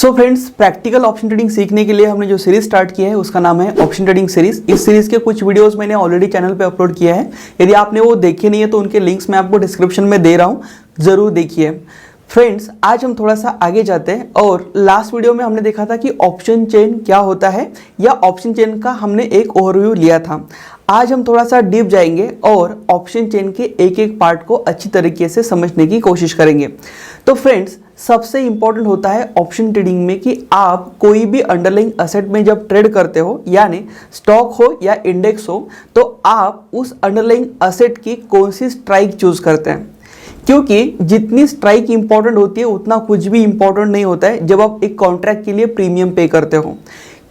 So friends, practical option trading सीखने के लिए हमने जो सीरीज स्टार्ट किया है उसका नाम है ऑप्शन ट्रेडिंग सीरीज। इस सीरीज के कुछ वीडियोस मैंने ऑलरेडी चैनल पे अपलोड किया है। यदि आपने वो देखे नहीं है तो उनके लिंक्स मैं आपको डिस्क्रिप्शन में दे रहा हूँ, जरूर देखिए। फ्रेंड्स, आज हम थोड़ा सा आगे जाते हैं और लास्ट वीडियो में हमने देखा था कि ऑप्शन चेन क्या होता है या ऑप्शन चेन का हमने एक ओवरव्यू लिया था। आज हम थोड़ा सा डीप जाएंगे और ऑप्शन चेन के एक एक पार्ट को अच्छी तरीके से समझने की कोशिश करेंगे। तो फ्रेंड्स, सबसे इंपॉर्टेंट होता है ऑप्शन ट्रेडिंग में कि आप कोई भी अंडरलाइंग असेट में जब ट्रेड करते हो, यानी स्टॉक हो या इंडेक्स हो, तो आप उस अंडरलाइंग असेट की कौन सी स्ट्राइक चूज करते हैं। क्योंकि जितनी स्ट्राइक इंपॉर्टेंट होती है उतना कुछ भी इंपॉर्टेंट नहीं होता है जब आप एक कॉन्ट्रैक्ट के लिए प्रीमियम पे करते हो,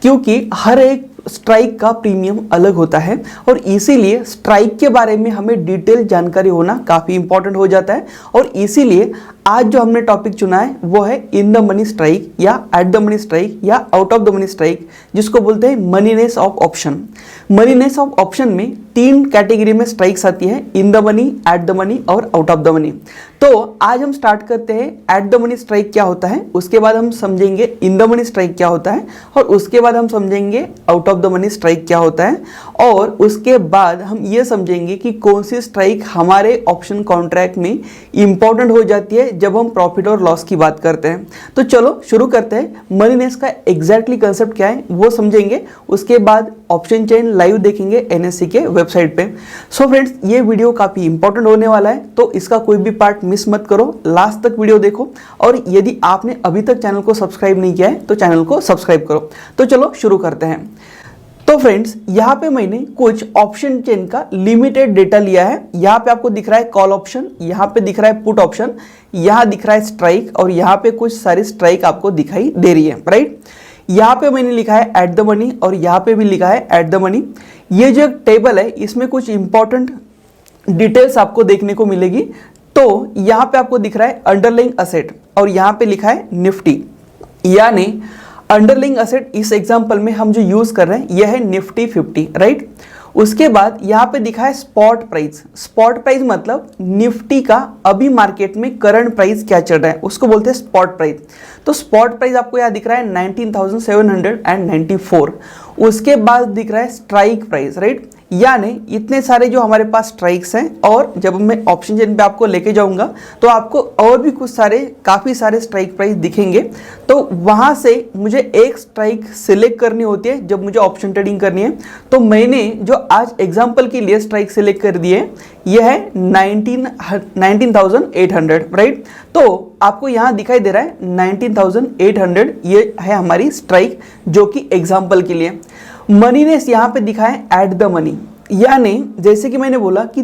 क्योंकि हर एक स्ट्राइक का प्रीमियम अलग होता है और इसीलिए स्ट्राइक के बारे में हमें डिटेल जानकारी होना काफ़ी इंपॉर्टेंट हो जाता है। और इसीलिए आज जो हमने टॉपिक चुना है वो है इन द मनी स्ट्राइक या एट द मनी स्ट्राइक या out of the money strike, जिसको बोलते हैं मनीनेस ऑफ ऑप्शन। मनीनेस ऑफ ऑप्शन में तीन कैटेगरी में स्ट्राइक्स आती है, in the money, at the money और आउट ऑफ द मनी। तो आज हम स्टार्ट करते हैं एट द मनी स्ट्राइक क्या होता है, उसके बाद हम समझेंगे इन द मनी स्ट्राइक क्या होता है और उसके बाद हम समझेंगे out of the money strike क्या होता है और उसके बाद हम ये समझेंगे कि कौन सी स्ट्राइक हमारे ऑप्शन कॉन्ट्रैक्ट में इंपॉर्टेंट हो जाती है जब हम प्रॉफिट और लॉस की बात करते हैं। तो चलो शुरू करते हैं। मनीनेस का एग्जैक्टली कंसेप्ट क्या है वो समझेंगे, उसके बाद ऑप्शन चेन लाइव देखेंगे एनएससी के वेबसाइट पे। सो फ्रेंड्स, ये वीडियो काफ़ी इंपॉर्टेंट होने वाला है, तो इसका कोई भी पार्ट मिस मत करो, लास्ट तक वीडियो देखो। और यदि आपने अभी तक चैनल को सब्सक्राइब नहीं किया है तो चैनल को सब्सक्राइब करो। तो चलो शुरू करते हैं। तो फ्रेंड्स, यहाँ पे मैंने कुछ ऑप्शन चेन का लिमिटेड डेटा लिया है। यहाँ पे आपको दिख रहा है कॉल ऑप्शन, यहाँ पे दिख रहा है पुट ऑप्शन, यहाँ दिख रहा है स्ट्राइक और यहाँ पे कुछ सारी स्ट्राइक आपको दिखाई दे रही है, राइट। यहाँ पे मैंने लिखा है एट द मनी और यहाँ पे भी लिखा है एट द मनी। ये जो टेबल है इसमें कुछ इंपॉर्टेंट डिटेल्स आपको देखने को मिलेगी। तो यहाँ पे आपको दिख रहा है अंडरलाइंग असेट और यहाँ पे लिखा है निफ्टी, यानी अंडरलाइंग असेट इस एग्जांपल में हम जो यूज कर रहे हैं यह है निफ्टी 50, राइट। उसके बाद यहाँ पे दिखा है स्पॉट प्राइस। स्पॉट प्राइस मतलब निफ्टी का अभी मार्केट में करंट प्राइस क्या चल रहा है उसको बोलते हैं स्पॉट प्राइस। तो स्पॉट प्राइस आपको यहाँ दिख रहा है 19,794। उसके बाद दिख रहा है स्ट्राइक प्राइस, राइट। यानी इतने सारे जो हमारे पास स्ट्राइक्स हैं और जब मैं ऑप्शन चेन पे आपको लेके जाऊंगा तो आपको और भी कुछ सारे काफ़ी सारे स्ट्राइक प्राइस दिखेंगे। तो वहाँ से मुझे एक स्ट्राइक सिलेक्ट करनी होती है जब मुझे ऑप्शन ट्रेडिंग करनी है। तो मैंने जो आज एग्जांपल के लिए स्ट्राइक सिलेक्ट कर दिए यह है 19,800, राइट। तो आपको यहाँ दिखाई दे रहा है 19,800, ये है हमारी स्ट्राइक जो कि एग्जाम्पल के लिए। मनीनेस यहाँ पे दिखा है एट द मनी, यानी जैसे कि मैंने बोला कि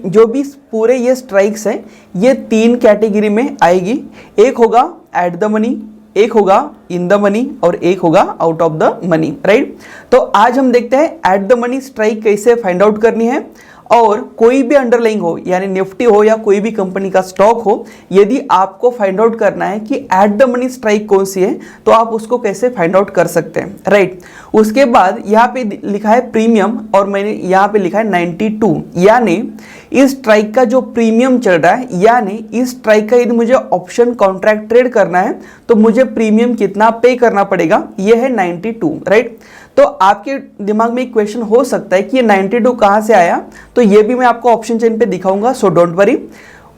जो भी पूरे ये स्ट्राइक्स हैं ये तीन कैटेगरी में आएगी। एक होगा एट द मनी, एक होगा इन द मनी और एक होगा out of the money, right. तो आज हम देखते हैं एट द मनी स्ट्राइक कैसे फाइंड आउट करनी है। और कोई भी अंडरलाइंग हो, यानी निफ्टी हो या कोई भी कंपनी का स्टॉक हो, यदि आपको फाइंड आउट करना है कि एट द मनी स्ट्राइक कौन सी है तो आप उसको कैसे फाइंड आउट कर सकते हैं, राइट। उसके बाद यहाँ पे लिखा है प्रीमियम और मैंने यहाँ पे लिखा है 92, यानी इस स्ट्राइक का जो प्रीमियम चल रहा है, यानी इस स्ट्राइक का यदि मुझे ऑप्शन कॉन्ट्रैक्ट ट्रेड करना है तो मुझे प्रीमियम कितना पे करना पड़ेगा, ये है 92, राइट। तो आपके दिमाग में एक क्वेश्चन हो सकता है कि ये 92 कहाँ से आया, तो ये भी मैं आपको ऑप्शन चेन पे दिखाऊंगा, सो डोंट वरी।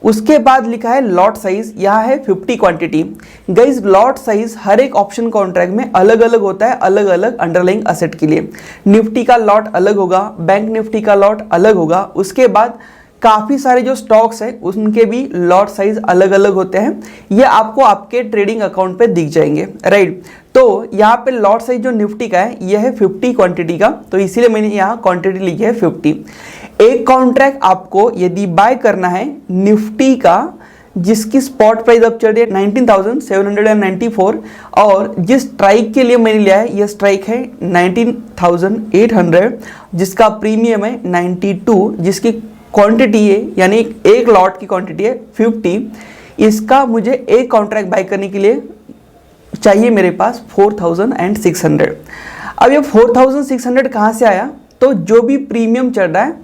उसके बाद लिखा है लॉट साइज, यहाँ है 50 क्वांटिटी। गाइस, लॉट साइज हर एक ऑप्शन कॉन्ट्रैक्ट में अलग अलग होता है, अलग अलग अंडरलाइंग असेट के लिए। निफ्टी का लॉट अलग होगा, बैंक निफ्टी का लॉट अलग होगा। उसके बाद काफ़ी सारे जो स्टॉक्स हैं उनके भी लॉट साइज अलग अलग होते हैं, ये आपको आपके ट्रेडिंग अकाउंट पे दिख जाएंगे, राइट। तो यहाँ पे लॉट साइज जो निफ्टी का है यह है 50 क्वांटिटी का, तो इसीलिए मैंने यहाँ क्वांटिटी लिखी है 50। एक कॉन्ट्रैक्ट आपको यदि बाय करना है निफ्टी का जिसकी स्पॉट प्राइस अब चल रही है 19,794 और जिस स्ट्राइक के लिए मैंने लिया है यह स्ट्राइक है 19,800 जिसका प्रीमियम है 92, जिसकी क्वांटिटी है यानी एक लॉट की क्वांटिटी है 50। इसका मुझे एक कॉन्ट्रैक्ट बाय करने के लिए चाहिए मेरे पास 4,600। अब ये 4,600 कहाँ से आया, तो जो भी प्रीमियम चल रहा है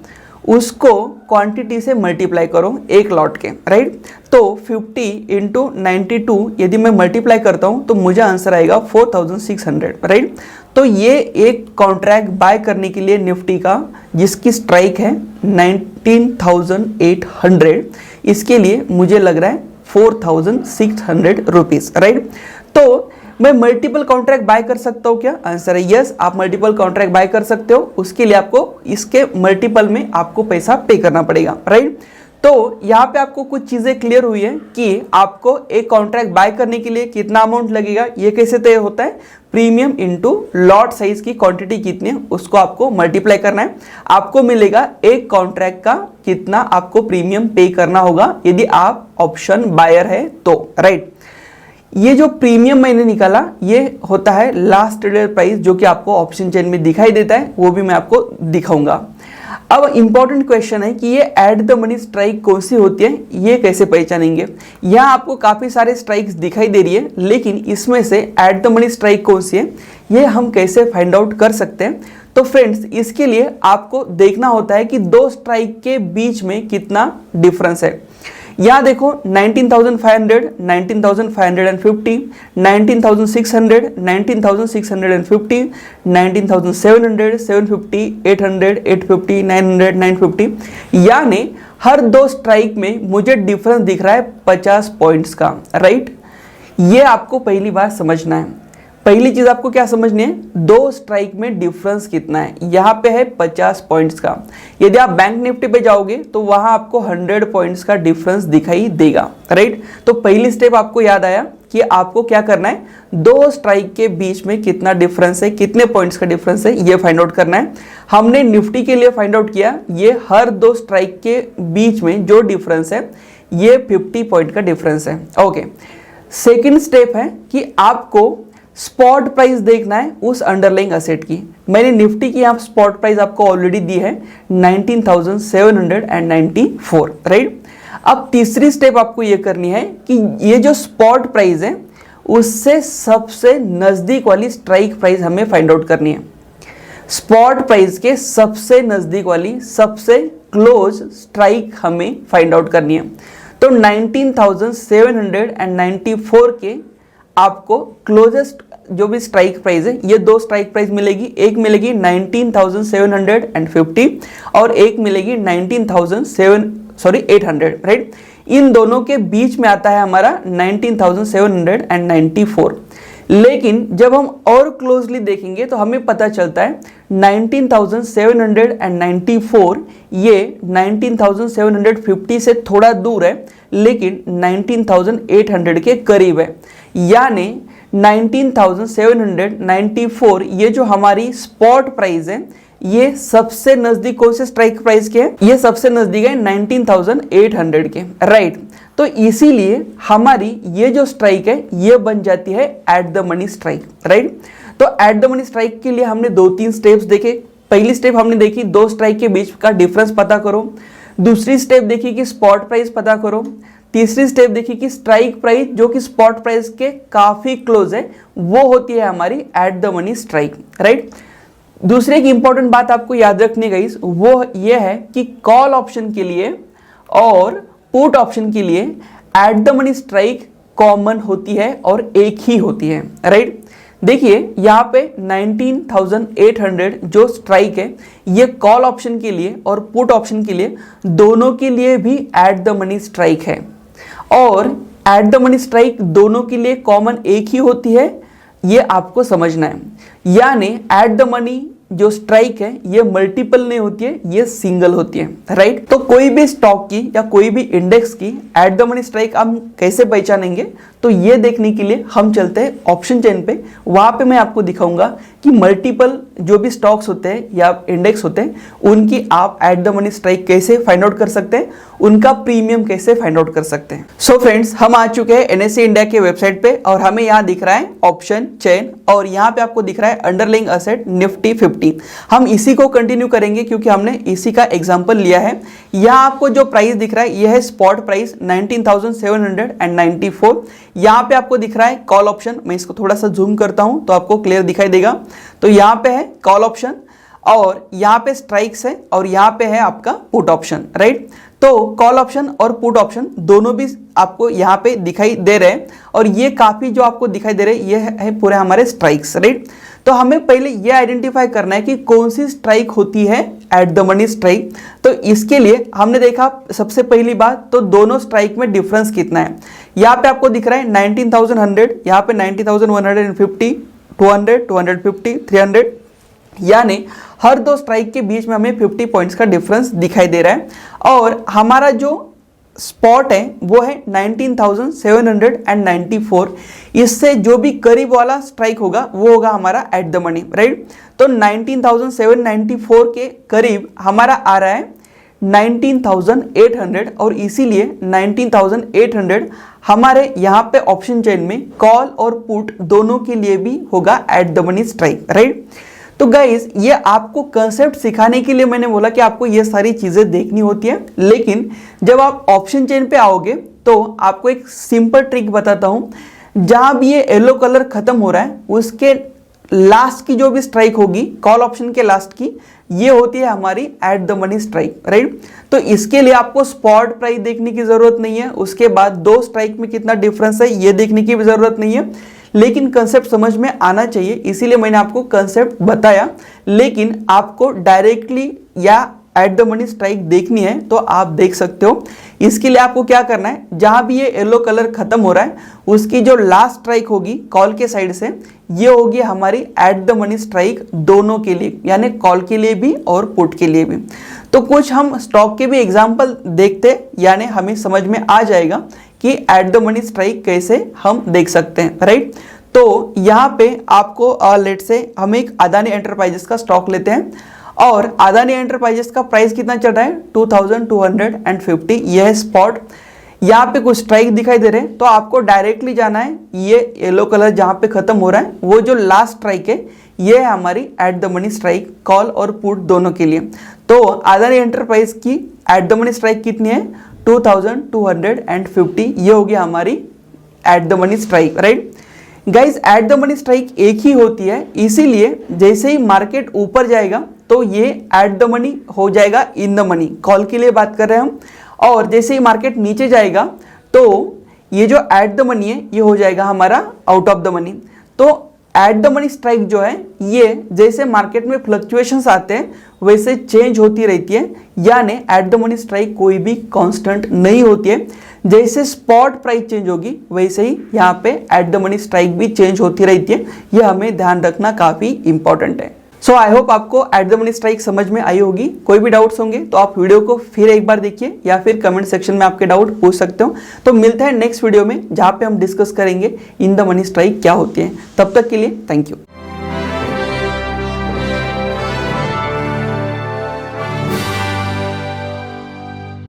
उसको क्वांटिटी से मल्टीप्लाई करो एक लॉट के, राइट। तो 50 इंटू 92 यदि मैं मल्टीप्लाई करता हूं तो मुझे आंसर आएगा 4600, राइट। तो ये एक कॉन्ट्रैक्ट बाय करने के लिए निफ्टी का जिसकी स्ट्राइक है 19,800, इसके लिए मुझे लग रहा है 4,600 रुपीज, राइट। तो मैं मल्टीपल कॉन्ट्रैक्ट बाय कर सकता हूं क्या? आंसर है यस, आप मल्टीपल कॉन्ट्रैक्ट बाय कर सकते हो। उसके लिए आपको इसके मल्टीपल में आपको पैसा पे करना पड़ेगा, राइट। तो यहाँ पे आपको कुछ चीजें क्लियर हुई है कि आपको एक कॉन्ट्रैक्ट बाय करने के लिए कितना अमाउंट लगेगा, ये कैसे तय होता है, प्रीमियम इनटू लॉट साइज की क्वांटिटी कितनी है उसको आपको मल्टीप्लाई करना है। आपको मिलेगा एक कॉन्ट्रैक्ट का कितना आपको प्रीमियम पे करना होगा यदि आप ऑप्शन बायर है तो, राइट। ये जो प्रीमियम मैंने निकाला ये होता है लास्ट ट्रेडेड प्राइस जो कि आपको ऑप्शन चेन में दिखाई देता है, वो भी मैं आपको दिखाऊंगा। अब इंपॉर्टेंट क्वेश्चन है कि ये एट द मनी स्ट्राइक कौन सी होती है, ये कैसे पहचानेंगे। यहाँ आपको काफी सारे स्ट्राइक्स दिखाई दे रही है, लेकिन इसमें से एट द मनी स्ट्राइक कौन सी है ये हम कैसे फाइंड आउट कर सकते हैं। तो फ्रेंड्स, इसके लिए आपको देखना होता है कि दो स्ट्राइक के बीच में कितना डिफरेंस है। यहाँ देखो 19,500, 19,550, 19,600, 19,650, 19,700, 750, 800, 850, 900, 950, यानी हर दो स्ट्राइक में मुझे डिफरेंस दिख रहा है 50 पॉइंट्स का, राइट। ये आपको पहली बार समझना है। पहली चीज आपको क्या समझनी है, दो स्ट्राइक में डिफरेंस कितना है। यहाँ पे है 50 पॉइंट्स का। यदि आप बैंक निफ्टी पे जाओगे तो वहां आपको 100 पॉइंट्स का डिफरेंस दिखाई देगा, राइट। तो पहली स्टेप आपको याद आया कि आपको क्या करना है, दो स्ट्राइक के बीच में कितना डिफरेंस है, कितने पॉइंट्स का डिफरेंस है, ये फाइंड आउट करना है। हमने निफ्टी के लिए फाइंड आउट किया, ये हर दो स्ट्राइक के बीच में जो डिफरेंस है ये 50 पॉइंट का डिफरेंस है, ओके। सेकेंड स्टेप है कि आपको स्पॉट प्राइस देखना है उस अंडरलाइंग असेट की। मैंने निफ्टी की यहाँ स्पॉट प्राइस आपको ऑलरेडी दी है 19,794, राइट। अब तीसरी स्टेप आपको ये करनी है कि ये जो स्पॉट प्राइस है उससे सबसे नजदीक वाली स्ट्राइक प्राइस हमें फाइंड आउट करनी है। स्पॉट प्राइस के सबसे नजदीक वाली सबसे क्लोज स्ट्राइक हमें फाइंड आउट करनी है। तो 19,794 के आपको क्लोजेस्ट जो भी स्ट्राइक प्राइस है, ये दो स्ट्राइक प्राइस मिलेगी। एक मिलेगी 19,750 और एक मिलेगी 800, राइट। इन दोनों के बीच में आता है हमारा 19,794। लेकिन जब हम और क्लोजली देखेंगे तो हमें पता चलता है 19,794 ये 19,750 से थोड़ा दूर है, लेकिन 19,800 के करीब है। यानी 19,794 ये जो हमारी स्पॉट प्राइस है ये सबसे नजदीक कौन से स्ट्राइक प्राइस के है, ये सबसे नजदीक है 19,800 के, राइट। तो इसीलिए हमारी ये जो स्ट्राइक है ये बन जाती है at the money strike, right. तो एट द मनी स्ट्राइक के लिए हमने दो तीन स्टेप्स देखे। पहली स्टेप हमने देखी दो स्ट्राइक के बीच का डिफरेंस पता करो। दूसरी स्टेप देखी कि स्पॉट प्राइस पता करो। तीसरी स्टेप देखी कि स्ट्राइक प्राइस जो कि स्पॉट प्राइस के काफी क्लोज है वो होती है हमारी at the money strike, right. दूसरी एक इंपॉर्टेंट बात आपको याद रखनी गाइस, वो ये है कि कॉल ऑप्शन के लिए और पुट ऑप्शन के लिए at the money strike common होती है और एक ही होती है, राइट। देखिए यहाँ पे 19,800 जो स्ट्राइक है ये कॉल ऑप्शन के लिए और पुट ऑप्शन के लिए दोनों के लिए भी एट द मनी स्ट्राइक है, और एट द मनी स्ट्राइक दोनों के लिए कॉमन एक ही होती है, ये आपको समझना है। यानी एट द मनी जो स्ट्राइक है ये मल्टीपल नहीं होती है, ये सिंगल होती है, राइट। तो कोई भी स्टॉक की या कोई भी इंडेक्स की एट द मनी स्ट्राइक हम कैसे पहचानेंगे, तो ये देखने के लिए हम चलते हैं ऑप्शन चेन पे। वहां पे मैं आपको दिखाऊंगा कि मल्टीपल जो भी स्टॉक्स होते हैं या इंडेक्स होते हैं उनकी आप एट द मनी स्ट्राइक कैसे फाइंड आउट कर सकते हैं, उनका प्रीमियम कैसे फाइंड आउट कर सकते हैं। सो फ्रेंड्स, हम आ चुके हैं एनएससी इंडिया के वेबसाइट पे और हमें यहाँ दिख रहा है ऑप्शन चेन और यहाँ पे आपको दिख रहा है अंडरलाइंग असेट निफ्टी 50। हम इसी को कंटिन्यू करेंगे क्योंकि हमने इसी का एग्जांपल लिया है। यहाँ आपको जो प्राइस दिख रहा है यह है स्पॉट प्राइस 19,794। यहाँ पे आपको दिख रहा है कॉल ऑप्शन, मैं इसको थोड़ा सा जूम करता हूं तो आपको क्लियर दिखाई देगा। तो यहाँ पे है कॉल ऑप्शन और यहाँ पे स्ट्राइक्स है और यहाँ पे है आपका पुट ऑप्शन, राइट। तो कॉल ऑप्शन और पुट ऑप्शन दोनों भी आपको यहाँ पे दिखाई दे रहे हैं और ये काफी जो आपको दिखाई दे रहे हैं ये है पूरे हमारे स्ट्राइक्स, राइट। तो हमें पहले ये आइडेंटिफाई करना है कि कौन सी स्ट्राइक होती है एट द मनी स्ट्राइक। तो इसके लिए हमने देखा सबसे पहली बात तो दोनों स्ट्राइक में डिफरेंस कितना है। यहाँ पे आपको दिख रहा है 19,100, यहाँ पे 90,150, 200, 250, 300, यानी हर दो स्ट्राइक के बीच में हमें 50 पॉइंट्स का डिफरेंस दिखाई दे रहा है। और हमारा जो स्पॉट है वो है 19,794। इससे जो भी करीब वाला स्ट्राइक होगा वो होगा हमारा एट द मनी, राइट। तो 19,794 के करीब हमारा आ रहा है 19,800 और इसीलिए 19,800 हमारे यहाँ पे ऑप्शन चेन में कॉल और पुट दोनों के लिए भी होगा at the money strike, right. तो गाइज ये आपको कंसेप्ट सिखाने के लिए मैंने बोला कि आपको ये सारी चीजें देखनी होती है, लेकिन जब आप ऑप्शन चेन पे आओगे तो आपको एक सिंपल ट्रिक बताता हूं। जहां भी ये येलो कलर खत्म हो रहा है उसके लास्ट की जो भी स्ट्राइक होगी कॉल ऑप्शन के लास्ट की, ये होती है हमारी at the money strike, right. तो इसके लिए आपको स्पॉट प्राइस देखने की जरूरत नहीं है, उसके बाद दो स्ट्राइक में कितना डिफरेंस है ये देखने की भी जरूरत नहीं है, लेकिन कंसेप्ट समझ में आना चाहिए, इसीलिए मैंने आपको कंसेप्ट बताया। लेकिन आपको डायरेक्टली या एट द मनी स्ट्राइक देखनी है तो आप देख सकते हो। इसके लिए आपको क्या करना है, जहां भी ये येलो कलर खत्म हो रहा है उसकी जो लास्ट स्ट्राइक होगी कॉल के साइड से ये होगी हमारी एट द मनी स्ट्राइक दोनों के लिए, यानी कॉल के लिए भी और पुट के लिए भी। तो कुछ हम स्टॉक के भी एग्जाम्पल देखते, यानी हमें समझ में आ जाएगा कि एट द मनी स्ट्राइक कैसे हम देख सकते हैं, राइट। तो यहाँ पे आपको लेट से हम एक अदानी एंटरप्राइजेस का स्टॉक लेते हैं और अदानी एंटरप्राइजेस का प्राइस कितना चल रहा है 2250, यह है स्पॉट। यहाँ पे कुछ स्ट्राइक दिखाई दे रहे हैं तो आपको डायरेक्टली जाना है, ये येलो कलर जहाँ पे खत्म हो रहा है वो जो लास्ट स्ट्राइक है ये है हमारी at the money strike call और पुट दोनों के लिए। तो अदानी एंटरप्राइज की एट द मनी स्ट्राइक कितनी है 2250, ये होगी हमारी at the money strike, right. Guys at the money strike एक ही होती है, इसीलिए जैसे ही मार्केट ऊपर जाएगा तो ये एट द मनी हो जाएगा इन द मनी, कॉल के लिए बात कर रहे हैं हम। और जैसे ही मार्केट नीचे जाएगा तो ये जो एट द मनी है ये हो जाएगा हमारा आउट ऑफ द मनी। तो एट द मनी स्ट्राइक जो है ये जैसे मार्केट में फ्लक्चुएशंस आते हैं वैसे चेंज होती रहती है, यानी एट द मनी स्ट्राइक कोई भी कांस्टेंट नहीं होती है। जैसे स्पॉट प्राइस चेंज होगी वैसे ही यहाँ पे एट द मनी स्ट्राइक भी चेंज होती रहती है, ये हमें ध्यान रखना काफी इंपॉर्टेंट है। सो आई होप आपको एट द मनी स्ट्राइक समझ में आई होगी। कोई भी डाउट्स होंगे तो आप वीडियो को फिर एक बार देखिए या फिर कमेंट सेक्शन में आपके डाउट पूछ सकते हो। तो मिलते हैं नेक्स्ट वीडियो में जहाँ पे हम डिस्कस करेंगे इन द मनी स्ट्राइक क्या होती है। तब तक के लिए थैंक यू।